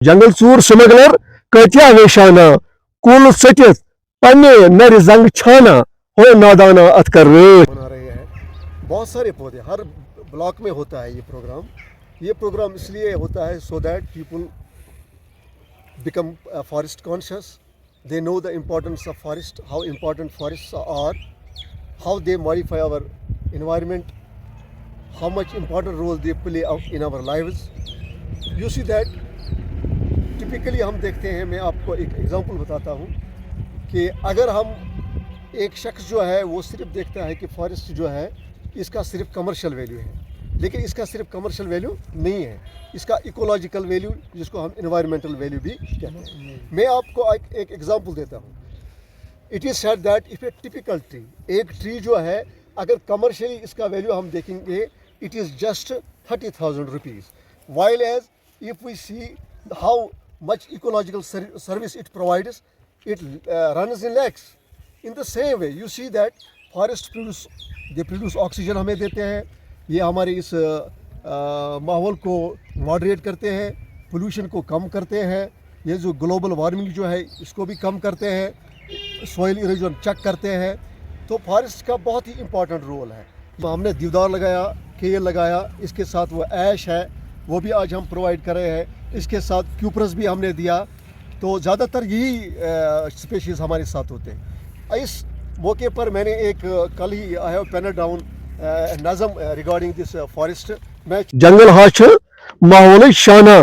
जंगल चूर स्मगलर कत्या वेशाना कुल सटित पन्ने नर जंग छाना हो नादाना अतकर बना रहे हैं। बहुत सारे पौधे हर ब्लॉक में होता है ये प्रोग्राम इसलिए होता है so that people become forest conscious, they know the importance of forest, how important forests are, how they modify our environment, how much important role they play in our lives. You see that typically हम देखते हैं, मैं आपको एक example बताता हूँ कि अगर हम एक शख्स जो है वो सिर्फ देखता है कि फॉरेस्ट जो है इसका सिर्फ कमर्शियल वैल्यू है, लेकिन इसका सिर्फ कमर्शियल वैल्यू नहीं है, इसका इकोलॉजिकल वैल्यू जिसको हम एनवायरमेंटल वैल्यू भी कहते हैं। मैं आपको एक एग्जांपल देता हूँ। It is said that if a typical tree, एक ट्री जो है अगर कमर्शियली इसका वैल्यू हम देखेंगे इट इज़ जस्ट 30,000 rupees, while as if we see how much ecological service it provides, it runs in lakhs. In the same way you see that forest produce oxygen हमें देते हैं, ये हमारे इस माहौल को मॉडरेट करते हैं, पोल्यूशन को कम करते हैं, ये जो ग्लोबल वार्मिंग जो है इसको भी कम करते हैं, सॉइल इरोजन चेक करते हैं। तो फॉरेस्ट का बहुत ही इम्पॉर्टेंट रोल है। हमने देवदार लगाया, केल लगाया, इसके साथ वो ऐश है वो भी आज हम प्रोवाइड कर रहे हैं, इसके साथ क्यूप्रस भी हमने दिया। तो ज़्यादातर यही स्पेशीज़ हमारे साथ होते हैं। इस मौके पर मैंने एक कल ही आई हैव पेन डाउन नज़म रिगार्डिंग दिस फॉरेस्ट। मैं जंगल हाच माहौल शाना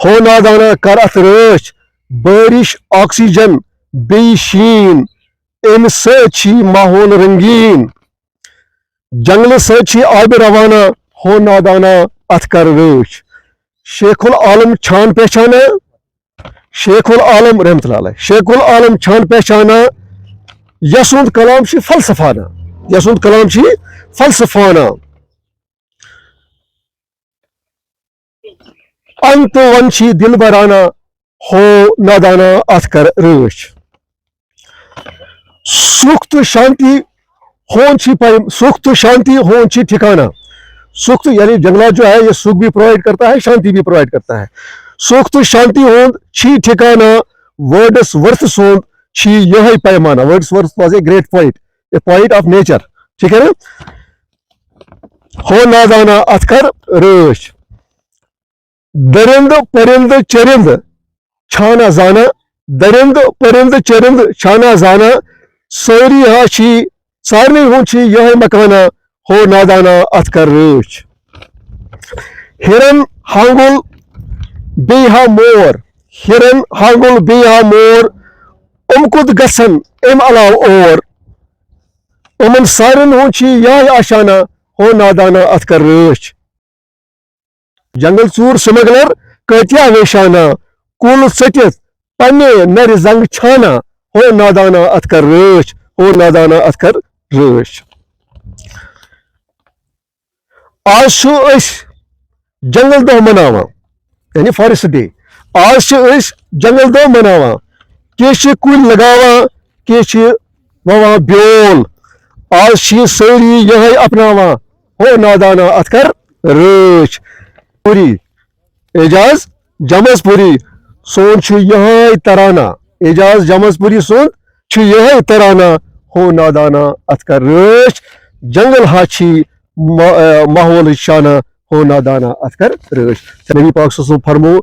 हो नादाना कर अत रच बारिश ऑक्सीजन बे शीन अम सी माहौल रंगीन, जंगल सी आब रवाना हो नादाना अत कर रच। शेखुल आलम छान पहचाना, शेखुल आलम रहमतुल्लाह, शेखुल आलम छान पहचाना यसुंद कलाम शी फलसफाना, यसुंद कलाम शी फलसफाना। अंत वंशी दिल बराना हो नादाना अत कर रच। सुख तो शांति होन छी पाई, सुख तो शांति होन छी ठिकाना। सुख तो यानी जंगलात जो है ये सुख भी प्रोवाइड करता है, शांति भी प्रोवाइड करता है। सुख तो शांति होन छी ठिकाना, वर्ड्स वर्थ सोन छी यही पैमाना। Words worth was a great poet, a poet of nature, ठीक है ना। हो नादाना अत कर रच। दरिंद परिंद चरिंद छाना जाना, दरिंद परिंद चरिंद छाना जाना, सारी हाशी सारनी होंची यह मकाना हो नादाना अत कर रच। हिरन हांगुल बेहा मोर, हिरन हांगुल बेहा मोर उमकुद गसन एम अलाव और, उमन सारन होंची यह आशाना हो नादाना अत कर रच। जंगल चूर स्मगलर कत्या वेशाना कुल सटित पन्ने नर जंग छाना हो नादाना अत कर रच, हो नादाना अत कर रच। आज जंगल दो मनावा यानी फॉरेस्ट डे। आज जंगल दो मनावा, किश कुल लगावा, किश ववा ब्योल, आज सारी यह अपनावा हो नादाना अत कर रच। पूरी एजाज जमजपुरी सोन यह तराना, एजाज जमजपुरी सोन यह तराना हो नादाना अत कर रच। जंगल हाची माहौल शाना हो नादाना अत कर रच। नबी पाक सल्लल्लाहु अलैहि वसल्लम फरमो